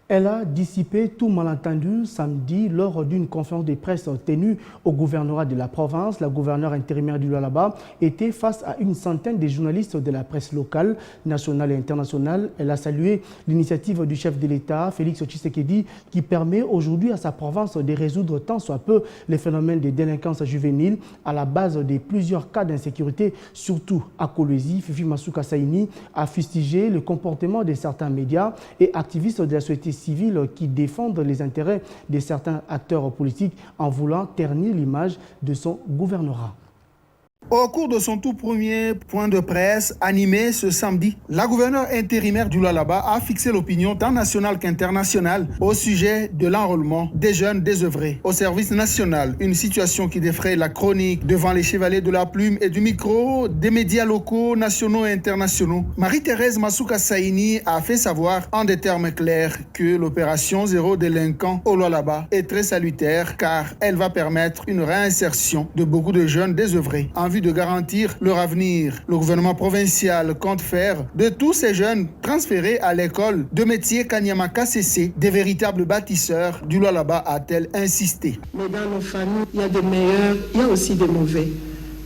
Elle a dissipé tout malentendu samedi lors d'une conférence de presse tenue au gouvernorat de la province. La gouverneure intérimaire du Lualaba était face à une centaine de journalistes de la presse locale, nationale et internationale. Elle a salué l'initiative du chef de l'État, Félix Tshisekedi, qui permet aujourd'hui à sa province de résoudre tant soit peu les phénomènes de délinquance juvénile à la base de plusieurs cas d'insécurité, surtout à Kolwezi. Fifi Masuka Saini a fustigé le comportement de certains médias et activistes de la société civile qui défendent les intérêts de certains acteurs politiques en voulant ternir l'image de son gouvernorat. Au cours de son tout premier point de presse animé ce samedi, la gouverneure intérimaire du Lualaba a fixé l'opinion tant nationale qu'internationale au sujet de l'enrôlement des jeunes désœuvrés au service national. Une situation qui défraie la chronique devant les chevaliers de la plume et du micro des médias locaux, nationaux et internationaux. Marie-Thérèse Masuka Saini a fait savoir en des termes clairs que l'opération Zéro délinquant au Lualaba est très salutaire car elle va permettre une réinsertion de beaucoup de jeunes désœuvrés en vue de garantir leur avenir. Le gouvernement provincial compte faire de tous ces jeunes transférés à l'école de métier Kanyama KCC des véritables bâtisseurs du Lualaba, a-t-elle insisté. Mais dans nos familles, il y a des meilleurs, il y a aussi des mauvais.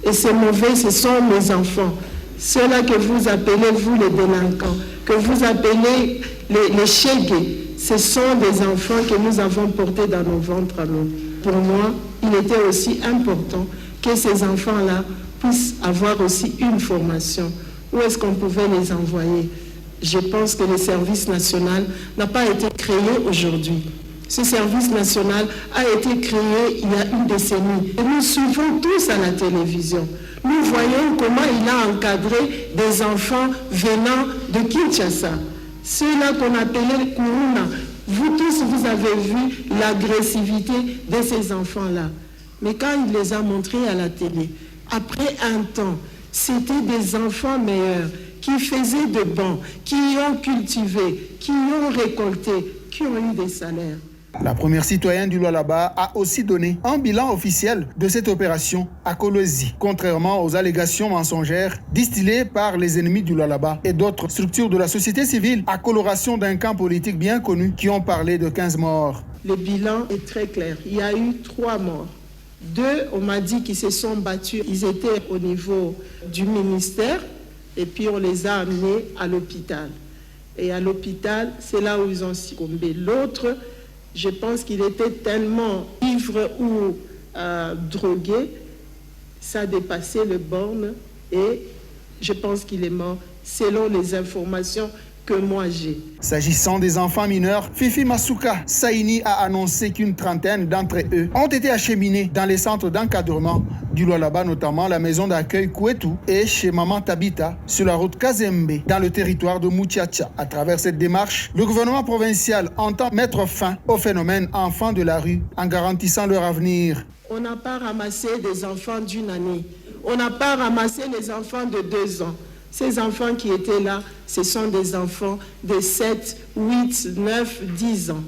Et ces mauvais, ce sont les enfants. Ceux-là que vous appelez, vous, les délinquants, que vous appelez les chégués, ce sont des enfants que nous avons portés dans nos ventres à nous. Pour moi, il était aussi important que ces enfants-là puissent avoir aussi une formation. Où est-ce qu'on pouvait les envoyer? Je pense que le service national n'a pas été créé aujourd'hui. Ce service national a été créé il y a une décennie. Et nous suivons tous à la télévision. Nous voyons comment il a encadré des enfants venant de Kinshasa. Ceux-là qu'on appelait Kuruna. Vous tous, vous avez vu l'agressivité de ces enfants-là. Mais quand il les a montrés à la télé, après un temps, c'était des enfants meilleurs qui faisaient de bons, qui ont cultivé, qui ont récolté, qui ont eu des salaires. La première citoyenne du Lualaba a aussi donné un bilan officiel de cette opération à Kolwezi, contrairement aux allégations mensongères distillées par les ennemis du Lualaba et d'autres structures de la société civile à coloration d'un camp politique bien connu qui ont parlé de 15 morts. Le bilan est très clair. Il y a eu 3 morts. 2, on m'a dit qu'ils se sont battus. Ils étaient au niveau du ministère et puis on les a amenés à l'hôpital. Et à l'hôpital, c'est là où ils ont succombé. L'autre, je pense qu'il était tellement ivre ou drogué, ça a dépassé le borne et je pense qu'il est mort selon les informations que moi j'ai. S'agissant des enfants mineurs, Fifi Masuka Saini a annoncé qu'une trentaine d'entre eux ont été acheminés dans les centres d'encadrement du Lualaba, notamment la maison d'accueil Kouetou et chez Maman Tabita sur la route Kazembe dans le territoire de Moutiacha. À travers cette démarche, le gouvernement provincial entend mettre fin au phénomène enfants de la rue en garantissant leur avenir. On n'a pas ramassé des enfants d'1 année. On n'a pas ramassé les enfants de 2 ans. Ces enfants qui étaient là, ce sont des enfants de 7, 8, 9, 10 ans.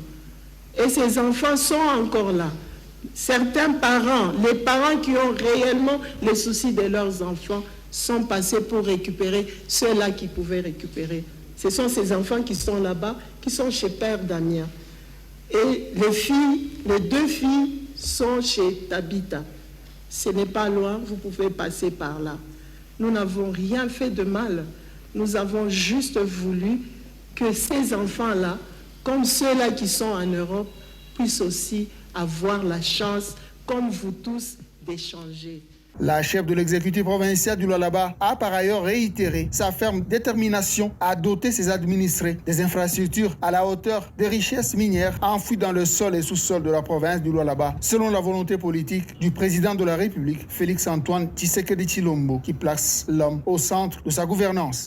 Et ces enfants sont encore là. Certains parents, les parents qui ont réellement les soucis de leurs enfants, sont passés pour récupérer ceux-là qui pouvaient récupérer. Ce sont ces enfants qui sont là-bas, qui sont chez Père Damien. Et les 2 filles sont chez Tabita. Ce n'est pas loin, vous pouvez passer par là. Nous n'avons rien fait de mal. Nous avons juste voulu que ces enfants-là, comme ceux-là qui sont en Europe, puissent aussi avoir la chance, comme vous tous, d'échanger. La chef de l'exécutif provincial du Lualaba a par ailleurs réitéré sa ferme détermination à doter ses administrés des infrastructures à la hauteur des richesses minières enfouies dans le sol et sous-sol de la province du Lualaba, selon la volonté politique du président de la République, Félix Antoine Tshisekedi Tshilombo, qui place l'homme au centre de sa gouvernance.